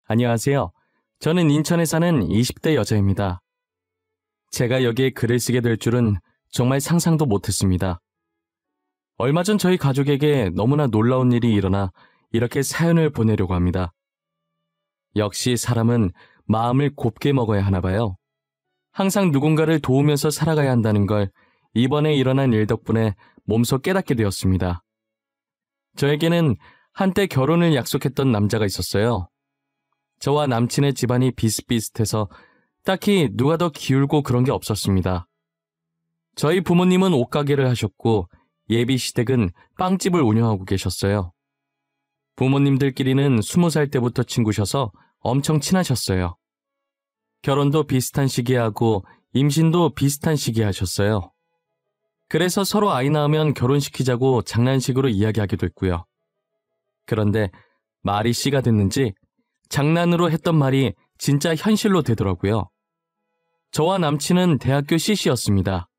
안녕하세요. 저는 인천에 사는 20대 여자입니다. 제가 여기에 글을 쓰게 될 줄은 정말 상상도 못했습니다. 얼마 전 저희 가족에게 너무나 놀라운 일이 일어나 이렇게 사연을 보내려고 합니다. 역시 사람은 마음을 곱게 먹어야 하나 봐요. 항상 누군가를 도우면서 살아가야 한다는 걸 이번에 일어난 일 덕분에 몸소 깨닫게 되었습니다. 저에게는 한때 결혼을 약속했던 남자가 있었어요. 저와 남친의 집안이 비슷비슷해서 딱히 누가 더 기울고 그런 게 없었습니다. 저희 부모님은 옷가게를 하셨고 예비 시댁은 빵집을 운영하고 계셨어요. 부모님들끼리는 20살 때부터 친구셔서 엄청 친하셨어요. 결혼도 비슷한 시기에 하고 임신도 비슷한 시기에 하셨어요. 그래서 서로 아이 낳으면 결혼시키자고 장난식으로 이야기하게 됐고요. 그런데 말이 씨가 됐는지 장난으로 했던 말이 진짜 현실로 되더라고요. 저와 남친은 대학교 CC였습니다.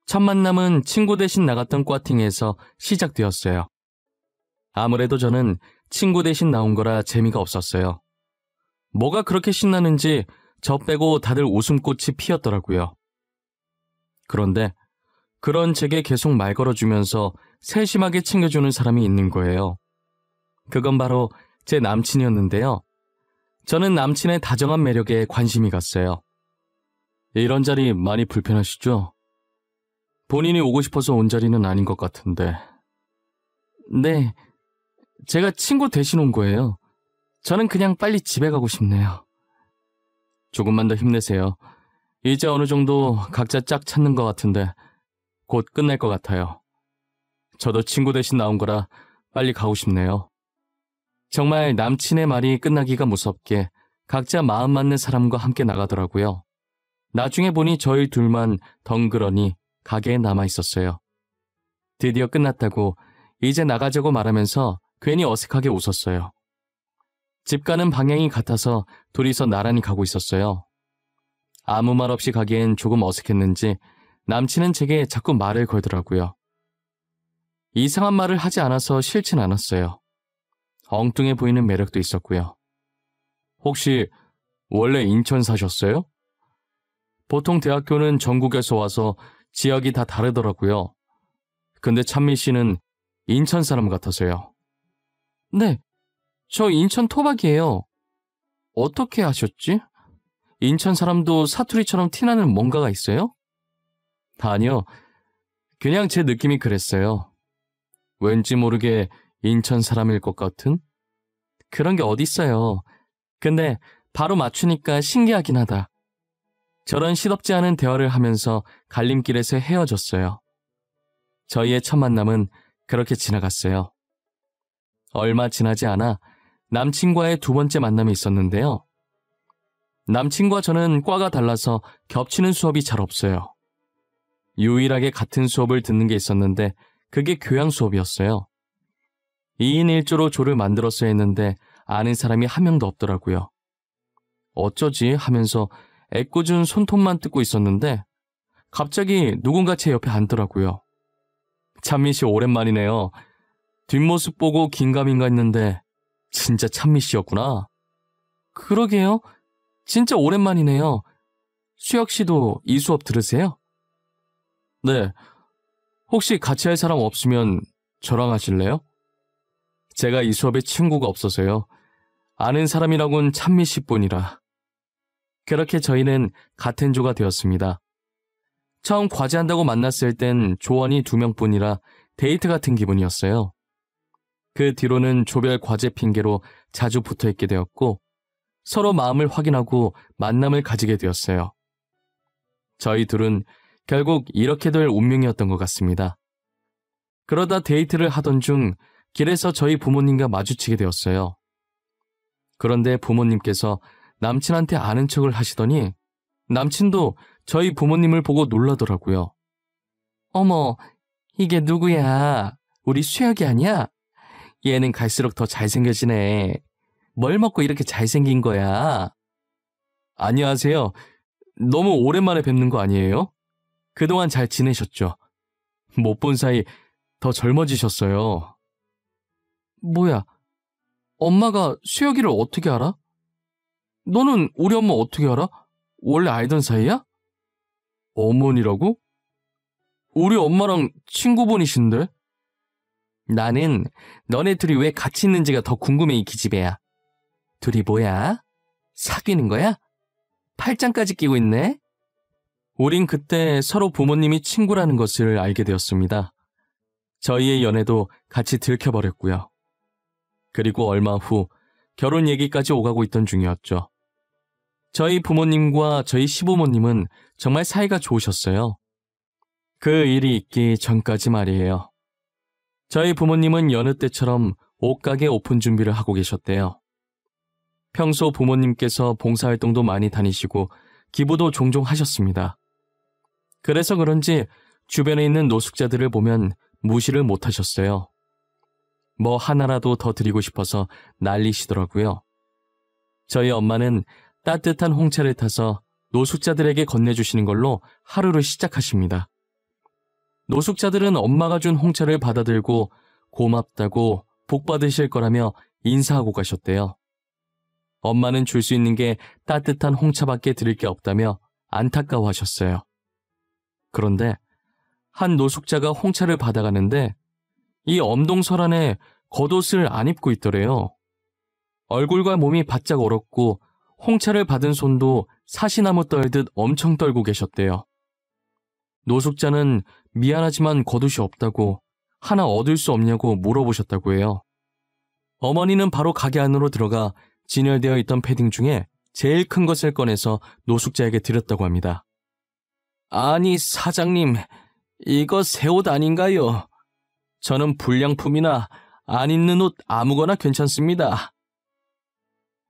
첫 만남은 친구 대신 나갔던 과팅에서 시작되었어요. 아무래도 저는 친구 대신 나온 거라 재미가 없었어요. 뭐가 그렇게 신나는지 저 빼고 다들 웃음꽃이 피었더라고요. 그런데 그런 제게 계속 말 걸어주면서 세심하게 챙겨주는 사람이 있는 거예요. 그건 바로 제 남친이었는데요. 저는 남친의 다정한 매력에 관심이 갔어요. 이런 자리 많이 불편하시죠? 본인이 오고 싶어서 온 자리는 아닌 것 같은데. 네, 제가 친구 대신 온 거예요. 저는 그냥 빨리 집에 가고 싶네요. 조금만 더 힘내세요. 이제 어느 정도 각자 짝 찾는 것 같은데 곧 끝날 것 같아요. 저도 친구 대신 나온 거라 빨리 가고 싶네요. 정말 남친의 말이 끝나기가 무섭게 각자 마음 맞는 사람과 함께 나가더라고요. 나중에 보니 저희 둘만 덩그러니 가게에 남아 있었어요. 드디어 끝났다고 이제 나가자고 말하면서 괜히 어색하게 웃었어요. 집 가는 방향이 같아서 둘이서 나란히 가고 있었어요. 아무 말 없이 가기엔 조금 어색했는지 남친은 제게 자꾸 말을 걸더라고요. 이상한 말을 하지 않아서 싫진 않았어요. 엉뚱해 보이는 매력도 있었고요. 혹시 원래 인천 사셨어요? 보통 대학교는 전국에서 와서 지역이 다 다르더라고요. 근데 찬미 씨는 인천 사람 같아서요. 네, 저 인천 토박이에요. 어떻게 아셨지? 인천 사람도 사투리처럼 티나는 뭔가가 있어요? 아니요, 그냥 제 느낌이 그랬어요. 왠지 모르게 인천 사람일 것 같은? 그런 게 어딨어요. 근데 바로 맞추니까 신기하긴 하다. 저런 시덥지 않은 대화를 하면서 갈림길에서 헤어졌어요. 저희의 첫 만남은 그렇게 지나갔어요. 얼마 지나지 않아 남친과의 두 번째 만남이 있었는데요. 남친과 저는 과가 달라서 겹치는 수업이 잘 없어요. 유일하게 같은 수업을 듣는 게 있었는데 그게 교양 수업이었어요. 2인 1조로 조를 만들었어야 했는데 아는 사람이 한 명도 없더라고요. 어쩌지 하면서 애꿎은 손톱만 뜯고 있었는데 갑자기 누군가 제 옆에 앉더라고요. 찬미 씨 오랜만이네요. 뒷모습 보고 긴가민가 했는데 진짜 찬미 씨였구나. 그러게요. 진짜 오랜만이네요. 수혁 씨도 이 수업 들으세요? 네. 혹시 같이 할 사람 없으면 저랑 하실래요? 제가 이 수업에 친구가 없어서요. 아는 사람이라곤 찬미 씨뿐이라. 그렇게 저희는 같은 조가 되었습니다. 처음 과제한다고 만났을 땐 조원이 2명뿐이라 데이트 같은 기분이었어요. 그 뒤로는 조별 과제 핑계로 자주 붙어있게 되었고 서로 마음을 확인하고 만남을 가지게 되었어요. 저희 둘은 결국 이렇게 될 운명이었던 것 같습니다. 그러다 데이트를 하던 중 길에서 저희 부모님과 마주치게 되었어요. 그런데 부모님께서 남친한테 아는 척을 하시더니 남친도 저희 부모님을 보고 놀라더라고요. 어머, 이게 누구야? 우리 수혁이 아니야? 얘는 갈수록 더 잘생겨지네. 뭘 먹고 이렇게 잘생긴 거야? 안녕하세요. 너무 오랜만에 뵙는 거 아니에요? 그동안 잘 지내셨죠? 못 본 사이 더 젊어지셨어요. 뭐야, 엄마가 수혁이를 어떻게 알아? 너는 우리 엄마 어떻게 알아? 원래 알던 사이야? 어머니라고? 우리 엄마랑 친구분이신데? 나는 너네 둘이 왜 같이 있는지가 더 궁금해, 이 기집애야. 둘이 뭐야? 사귀는 거야? 팔짱까지 끼고 있네? 우린 그때 서로 부모님이 친구라는 것을 알게 되었습니다. 저희의 연애도 같이 들켜버렸고요. 그리고 얼마 후 결혼 얘기까지 오가고 있던 중이었죠. 저희 부모님과 저희 시부모님은 정말 사이가 좋으셨어요. 그 일이 있기 전까지 말이에요. 저희 부모님은 여느 때처럼 옷가게 오픈 준비를 하고 계셨대요. 평소 부모님께서 봉사활동도 많이 다니시고 기부도 종종 하셨습니다. 그래서 그런지 주변에 있는 노숙자들을 보면 무시를 못하셨어요. 뭐 하나라도 더 드리고 싶어서 난리시더라고요. 저희 엄마는 따뜻한 홍차를 타서 노숙자들에게 건네주시는 걸로 하루를 시작하십니다. 노숙자들은 엄마가 준 홍차를 받아들고 고맙다고 복 받으실 거라며 인사하고 가셨대요. 엄마는 줄 수 있는 게 따뜻한 홍차밖에 드릴 게 없다며 안타까워하셨어요. 그런데 한 노숙자가 홍차를 받아가는데 이 엄동설 안에 겉옷을 안 입고 있더래요. 얼굴과 몸이 바짝 얼었고 홍차를 받은 손도 사시나무 떨듯 엄청 떨고 계셨대요. 노숙자는 미안하지만 겉옷이 없다고 하나 얻을 수 없냐고 물어보셨다고 해요. 어머니는 바로 가게 안으로 들어가 진열되어 있던 패딩 중에 제일 큰 것을 꺼내서 노숙자에게 드렸다고 합니다. 아니 사장님, 이거 새 옷 아닌가요? 저는 불량품이나 안 입는 옷 아무거나 괜찮습니다.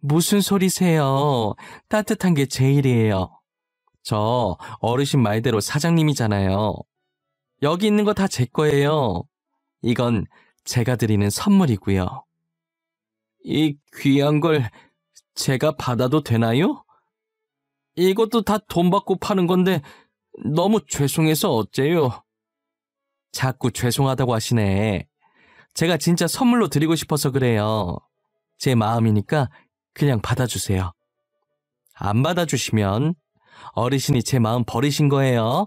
무슨 소리세요? 따뜻한 게 제일이에요. 저 어르신 말대로 사장님이잖아요. 여기 있는 거 다 제 거예요. 이건 제가 드리는 선물이고요. 이 귀한 걸 제가 받아도 되나요? 이것도 다 돈 받고 파는 건데 너무 죄송해서 어째요? 자꾸 죄송하다고 하시네. 제가 진짜 선물로 드리고 싶어서 그래요. 제 마음이니까 그냥 받아주세요. 안 받아주시면 어르신이 제 마음 버리신 거예요.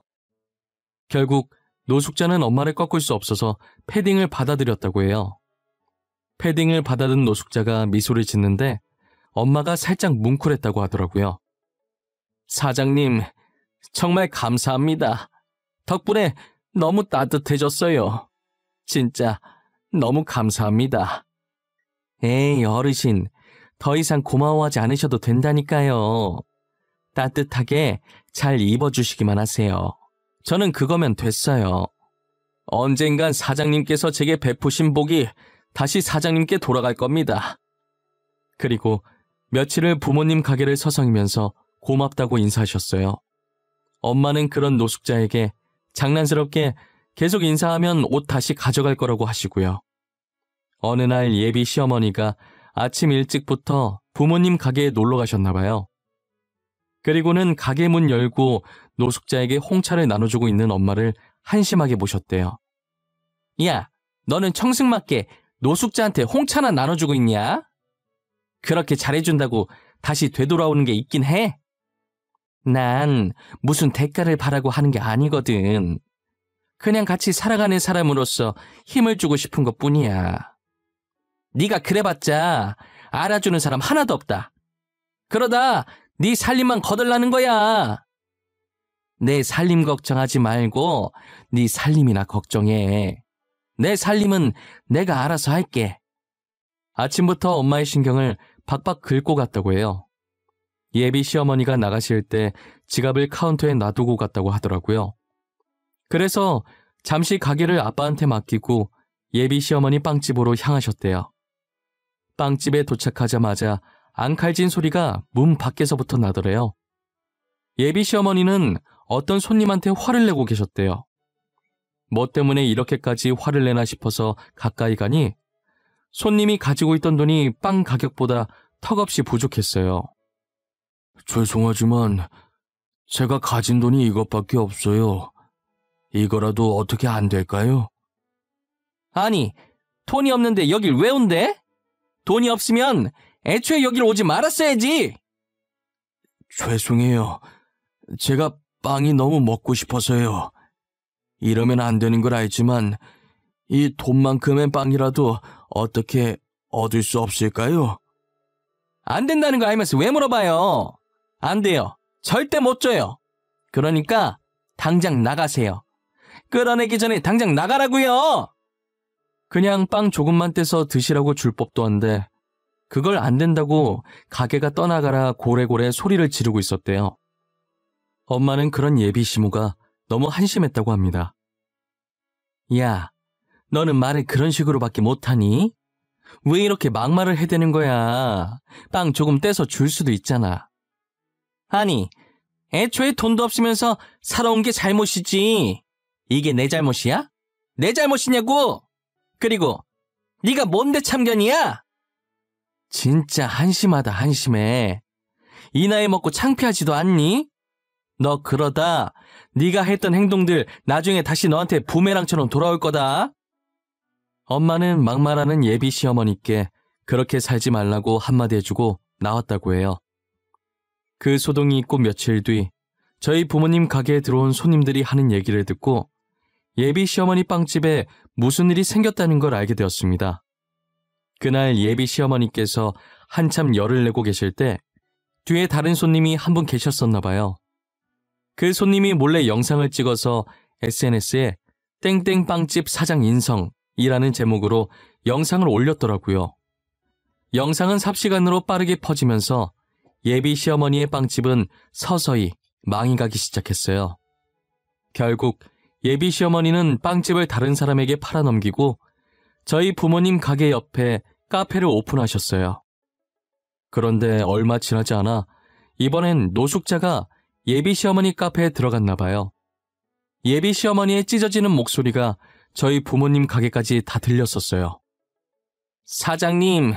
결국 노숙자는 엄마를 꺾을 수 없어서 패딩을 받아들였다고 해요. 패딩을 받아든 노숙자가 미소를 짓는데 엄마가 살짝 뭉클했다고 하더라고요. 사장님, 정말 감사합니다. 덕분에 너무 따뜻해졌어요. 진짜 너무 감사합니다. 에이, 어르신, 더 이상 고마워하지 않으셔도 된다니까요. 따뜻하게 잘 입어주시기만 하세요. 저는 그거면 됐어요. 언젠간 사장님께서 제게 베푸신 복이 다시 사장님께 돌아갈 겁니다. 그리고 며칠을 부모님 가게를 서성이면서 고맙다고 인사하셨어요. 엄마는 그런 노숙자에게 장난스럽게 계속 인사하면 옷 다시 가져갈 거라고 하시고요. 어느 날 예비 시어머니가 아침 일찍부터 부모님 가게에 놀러 가셨나 봐요. 그리고는 가게 문 열고 노숙자에게 홍차를 나눠주고 있는 엄마를 한심하게 보셨대요. 야, 너는 청승맞게 노숙자한테 홍차나 나눠주고 있냐? 그렇게 잘해준다고 다시 되돌아오는 게 있긴 해? 난 무슨 대가를 바라고 하는 게 아니거든. 그냥 같이 살아가는 사람으로서 힘을 주고 싶은 것뿐이야. 네가 그래봤자 알아주는 사람 하나도 없다. 그러다 네 살림만 거덜나는 거야. 내 살림 걱정하지 말고 네 살림이나 걱정해. 내 살림은 내가 알아서 할게. 아침부터 엄마의 신경을 박박 긁고 갔다고 해요. 예비 시어머니가 나가실 때 지갑을 카운터에 놔두고 갔다고 하더라고요. 그래서 잠시 가게를 아빠한테 맡기고 예비 시어머니 빵집으로 향하셨대요. 빵집에 도착하자마자 앙칼진 소리가 문 밖에서부터 나더래요. 예비 시어머니는 어떤 손님한테 화를 내고 계셨대요. 뭐 때문에 이렇게까지 화를 내나 싶어서 가까이 가니 손님이 가지고 있던 돈이 빵 가격보다 턱없이 부족했어요. 죄송하지만 제가 가진 돈이 이것밖에 없어요. 이거라도 어떻게 안 될까요? 아니, 돈이 없는데 여길 왜 온대? 돈이 없으면 애초에 여길 오지 말았어야지. 죄송해요. 제가 빵이 너무 먹고 싶어서요. 이러면 안 되는 걸 알지만 이 돈만큼의 빵이라도 어떻게 얻을 수 없을까요? 안 된다는 거 알면서 왜 물어봐요? 안 돼요. 절대 못 줘요. 그러니까 당장 나가세요. 끌어내기 전에 당장 나가라고요. 그냥 빵 조금만 떼서 드시라고 줄 법도 한데 그걸 안 된다고 가게가 떠나가라 고래고래 소리를 지르고 있었대요. 엄마는 그런 예비 시모가 너무 한심했다고 합니다. 야, 너는 말을 그런 식으로밖에 못하니? 왜 이렇게 막말을 해대는 거야? 빵 조금 떼서 줄 수도 있잖아. 아니, 애초에 돈도 없으면서 살아온 게 잘못이지. 이게 내 잘못이야? 내 잘못이냐고? 그리고 네가 뭔데 참견이야? 진짜 한심하다 한심해. 이 나이 먹고 창피하지도 않니? 너 그러다 네가 했던 행동들 나중에 다시 너한테 부메랑처럼 돌아올 거다. 엄마는 막말하는 예비 시어머니께 그렇게 살지 말라고 한마디 해주고 나왔다고 해요. 그 소동이 있고 며칠 뒤 저희 부모님 가게에 들어온 손님들이 하는 얘기를 듣고 예비 시어머니 빵집에 무슨 일이 생겼다는 걸 알게 되었습니다. 그날 예비 시어머니께서 한참 열을 내고 계실 때 뒤에 다른 손님이 한 분 계셨었나 봐요. 그 손님이 몰래 영상을 찍어서 SNS에 땡땡빵집 사장 인성이라는 제목으로 영상을 올렸더라고요. 영상은 삽시간으로 빠르게 퍼지면서 예비 시어머니의 빵집은 서서히 망이 가기 시작했어요. 결국 예비 시어머니는 빵집을 다른 사람에게 팔아넘기고 저희 부모님 가게 옆에 카페를 오픈하셨어요. 그런데 얼마 지나지 않아 이번엔 노숙자가 예비 시어머니 카페에 들어갔나 봐요. 예비 시어머니의 찢어지는 목소리가 저희 부모님 가게까지 다 들렸었어요. 사장님,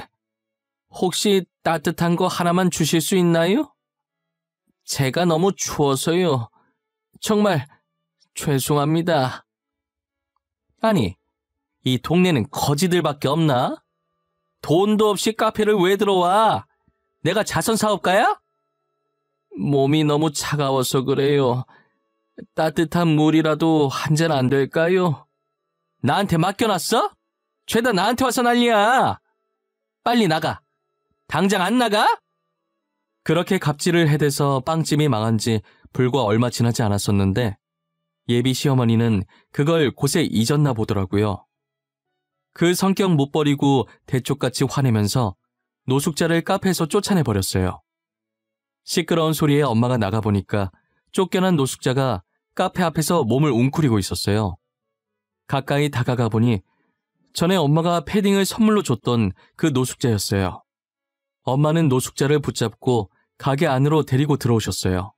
혹시 따뜻한 거 하나만 주실 수 있나요? 제가 너무 추워서요. 정말 죄송합니다. 아니, 이 동네는 거지들밖에 없나? 돈도 없이 카페를 왜 들어와? 내가 자선사업가야? 몸이 너무 차가워서 그래요. 따뜻한 물이라도 한 잔 안 될까요? 나한테 맡겨놨어? 죄다 나한테 와서 난리야. 빨리 나가. 당장 안 나가? 그렇게 갑질을 해대서 빵집이 망한 지 불과 얼마 지나지 않았었는데 예비 시어머니는 그걸 곳에 잊었나 보더라고요. 그 성격 못 버리고 대쪽같이 화내면서 노숙자를 카페에서 쫓아내버렸어요. 시끄러운 소리에 엄마가 나가보니까 쫓겨난 노숙자가 카페 앞에서 몸을 웅크리고 있었어요. 가까이 다가가 보니 전에 엄마가 패딩을 선물로 줬던 그 노숙자였어요. 엄마는 노숙자를 붙잡고 가게 안으로 데리고 들어오셨어요.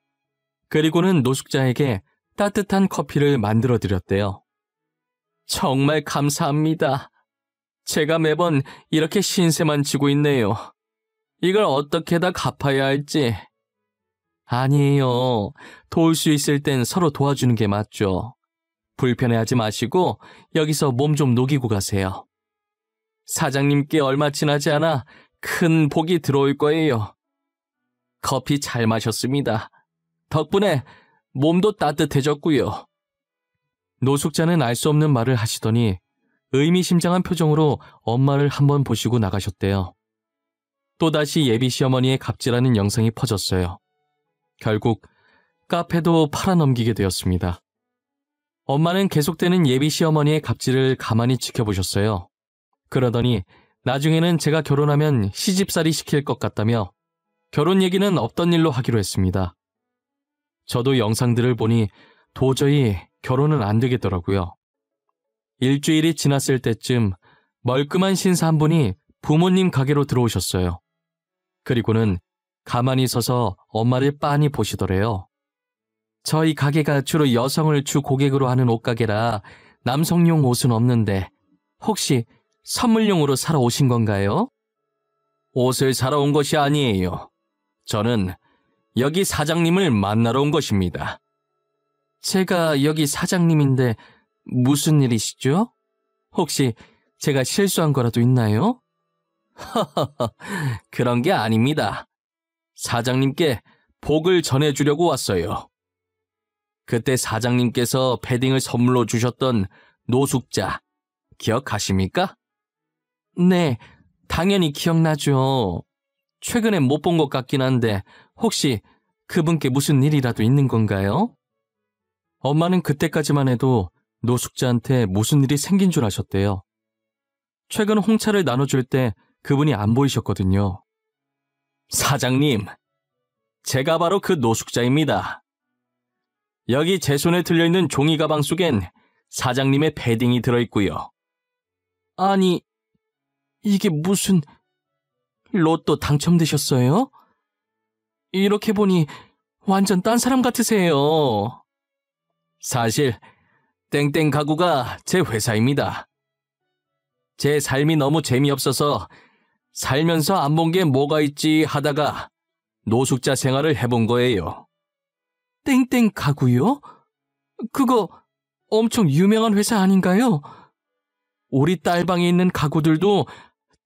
그리고는 노숙자에게 따뜻한 커피를 만들어 드렸대요. 정말 감사합니다. 제가 매번 이렇게 신세만 지고 있네요. 이걸 어떻게 다 갚아야 할지. 아니에요. 도울 수 있을 땐 서로 도와주는 게 맞죠. 불편해하지 마시고 여기서 몸 좀 녹이고 가세요. 사장님께 얼마 지나지 않아 큰 복이 들어올 거예요. 커피 잘 마셨습니다. 덕분에 몸도 따뜻해졌고요. 노숙자는 알 수 없는 말을 하시더니 의미심장한 표정으로 엄마를 한번 보시고 나가셨대요. 또다시 예비 시어머니의 갑질하는 영상이 퍼졌어요. 결국 카페도 팔아넘기게 되었습니다. 엄마는 계속되는 예비 시어머니의 갑질을 가만히 지켜보셨어요. 그러더니 나중에는 제가 결혼하면 시집살이 시킬 것 같다며 결혼 얘기는 없던 일로 하기로 했습니다. 저도 영상들을 보니 도저히 결혼은 안 되겠더라고요. 일주일이 지났을 때쯤 멀끔한 신사 한 분이 부모님 가게로 들어오셨어요. 그리고는 가만히 서서 엄마를 빤히 보시더래요. 저희 가게가 주로 여성을 주 고객으로 하는 옷가게라 남성용 옷은 없는데 혹시 선물용으로 사러 오신 건가요? 옷을 사러 온 것이 아니에요. 저는 여기 사장님을 만나러 온 것입니다. 제가 여기 사장님인데 무슨 일이시죠? 혹시 제가 실수한 거라도 있나요? 허허허, 그런 게 아닙니다. 사장님께 복을 전해주려고 왔어요. 그때 사장님께서 패딩을 선물로 주셨던 노숙자 기억하십니까? 네, 당연히 기억나죠. 최근에 못 본 것 같긴 한데 혹시 그분께 무슨 일이라도 있는 건가요? 엄마는 그때까지만 해도 노숙자한테 무슨 일이 생긴 줄 아셨대요. 최근 홍차를 나눠줄 때 그분이 안 보이셨거든요. 사장님, 제가 바로 그 노숙자입니다. 여기 제 손에 들려있는 종이 가방 속엔 사장님의 패딩이 들어있고요. 아니, 이게 무슨... 로또 당첨되셨어요? 이렇게 보니 완전 딴 사람 같으세요. 사실 땡땡 가구가 제 회사입니다. 제 삶이 너무 재미없어서 살면서 안 본 게 뭐가 있지 하다가 노숙자 생활을 해본 거예요. 땡땡 가구요? 그거 엄청 유명한 회사 아닌가요? 우리 딸방에 있는 가구들도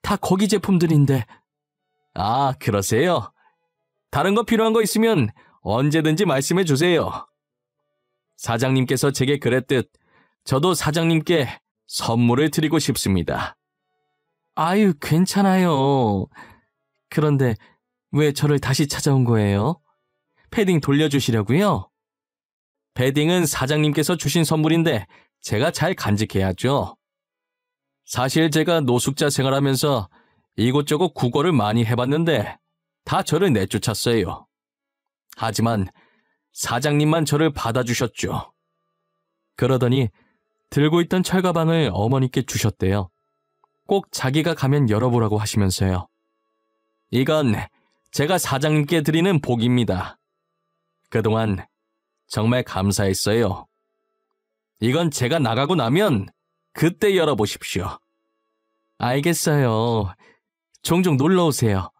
다 거기 제품들인데. 아, 그러세요? 다른 거 필요한 거 있으면 언제든지 말씀해 주세요. 사장님께서 제게 그랬듯 저도 사장님께 선물을 드리고 싶습니다. 아유, 괜찮아요. 그런데 왜 저를 다시 찾아온 거예요? 패딩 돌려주시려고요? 패딩은 사장님께서 주신 선물인데 제가 잘 간직해야죠. 사실 제가 노숙자 생활하면서 이곳저곳 구걸을 많이 해봤는데 다 저를 내쫓았어요. 하지만 사장님만 저를 받아주셨죠. 그러더니 들고 있던 철가방을 어머니께 주셨대요. 꼭 자기가 가면 열어보라고 하시면서요. 이건 제가 사장님께 드리는 복입니다. 그동안 정말 감사했어요. 이건 제가 나가고 나면 그때 열어보십시오. 알겠어요. 종종 놀러 오세요.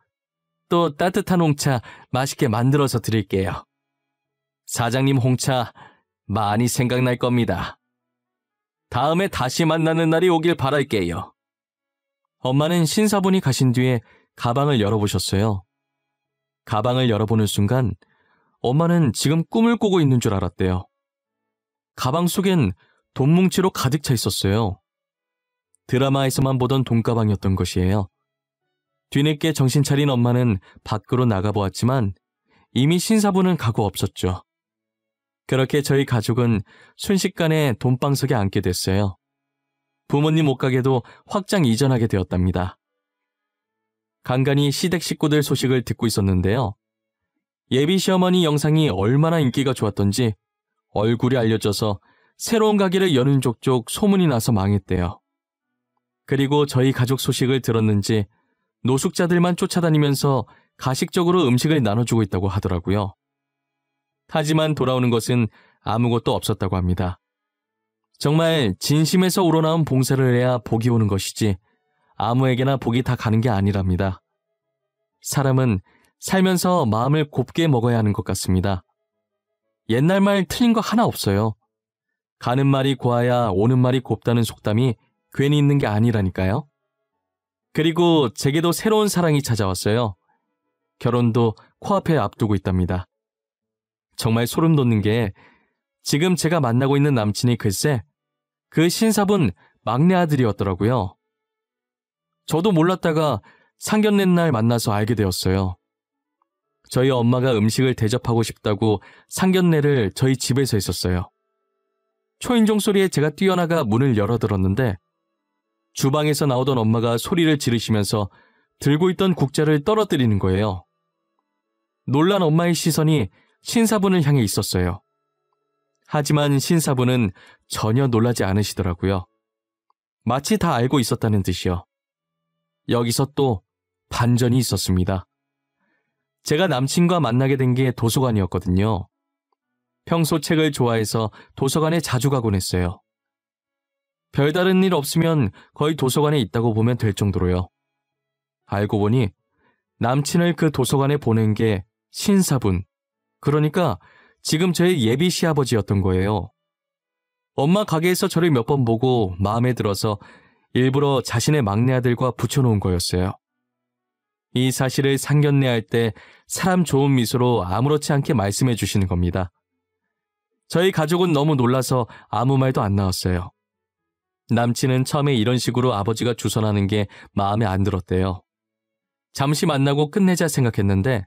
또 따뜻한 홍차 맛있게 만들어서 드릴게요. 사장님 홍차 많이 생각날 겁니다. 다음에 다시 만나는 날이 오길 바랄게요. 엄마는 신사분이 가신 뒤에 가방을 열어보셨어요. 가방을 열어보는 순간 엄마는 지금 꿈을 꾸고 있는 줄 알았대요. 가방 속엔 돈뭉치로 가득 차 있었어요. 드라마에서만 보던 돈가방이었던 것이에요. 뒤늦게 정신 차린 엄마는 밖으로 나가보았지만 이미 신사분은 가고 없었죠. 그렇게 저희 가족은 순식간에 돈방석에 앉게 됐어요. 부모님 옷가게도 확장 이전하게 되었답니다. 간간히 시댁 식구들 소식을 듣고 있었는데요. 예비 시어머니 영상이 얼마나 인기가 좋았던지 얼굴이 알려져서 새로운 가게를 여는 족족 소문이 나서 망했대요. 그리고 저희 가족 소식을 들었는지 노숙자들만 쫓아다니면서 가식적으로 음식을 나눠주고 있다고 하더라고요. 하지만 돌아오는 것은 아무것도 없었다고 합니다. 정말 진심에서 우러나온 봉사를 해야 복이 오는 것이지 아무에게나 복이 다 가는 게 아니랍니다. 사람은 살면서 마음을 곱게 먹어야 하는 것 같습니다. 옛날 말 틀린 거 하나 없어요. 가는 말이 고와야 오는 말이 곱다는 속담이 괜히 있는 게 아니라니까요. 그리고 제게도 새로운 사랑이 찾아왔어요. 결혼도 코앞에 앞두고 있답니다. 정말 소름 돋는 게 지금 제가 만나고 있는 남친이 글쎄 그 신사분 막내 아들이었더라고요. 저도 몰랐다가 상견례 날 만나서 알게 되었어요. 저희 엄마가 음식을 대접하고 싶다고 상견례를 저희 집에서 했었어요. 초인종 소리에 제가 뛰어나가 문을 열어들었는데 주방에서 나오던 엄마가 소리를 지르시면서 들고 있던 국자를 떨어뜨리는 거예요. 놀란 엄마의 시선이 신사분을 향해 있었어요. 하지만 신사분은 전혀 놀라지 않으시더라고요. 마치 다 알고 있었다는 듯이요. 여기서 또 반전이 있었습니다. 제가 남친과 만나게 된 게 도서관이었거든요. 평소 책을 좋아해서 도서관에 자주 가곤 했어요. 별다른 일 없으면 거의 도서관에 있다고 보면 될 정도로요. 알고 보니 남친을 그 도서관에 보낸 게 신사분, 그러니까 지금 저의 예비 시아버지였던 거예요. 엄마 가게에서 저를 몇 번 보고 마음에 들어서 일부러 자신의 막내 아들과 붙여놓은 거였어요. 이 사실을 상견례할 때 사람 좋은 미소로 아무렇지 않게 말씀해 주시는 겁니다. 저희 가족은 너무 놀라서 아무 말도 안 나왔어요. 남친은 처음에 이런 식으로 아버지가 주선하는 게 마음에 안 들었대요. 잠시 만나고 끝내자 생각했는데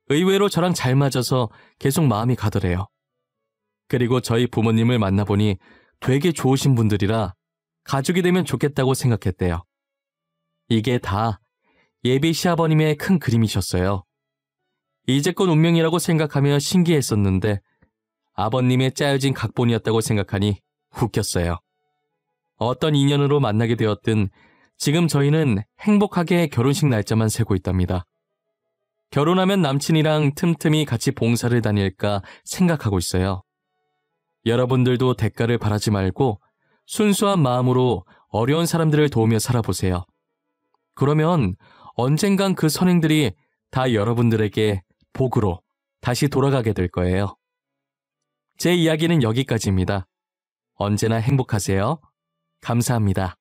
의외로 저랑 잘 맞아서 계속 마음이 가더래요. 그리고 저희 부모님을 만나보니 되게 좋으신 분들이라 가족이 되면 좋겠다고 생각했대요. 이게 다 예비 시아버님의 큰 그림이셨어요. 이제껏 운명이라고 생각하며 신기했었는데 아버님의 짜여진 각본이었다고 생각하니 웃겼어요. 어떤 인연으로 만나게 되었든 지금 저희는 행복하게 결혼식 날짜만 세고 있답니다. 결혼하면 남친이랑 틈틈이 같이 봉사를 다닐까 생각하고 있어요. 여러분들도 대가를 바라지 말고 순수한 마음으로 어려운 사람들을 도우며 살아보세요. 그러면 언젠간 그 선행들이 다 여러분들에게 복으로 다시 돌아가게 될 거예요. 제 이야기는 여기까지입니다. 언제나 행복하세요. 감사합니다.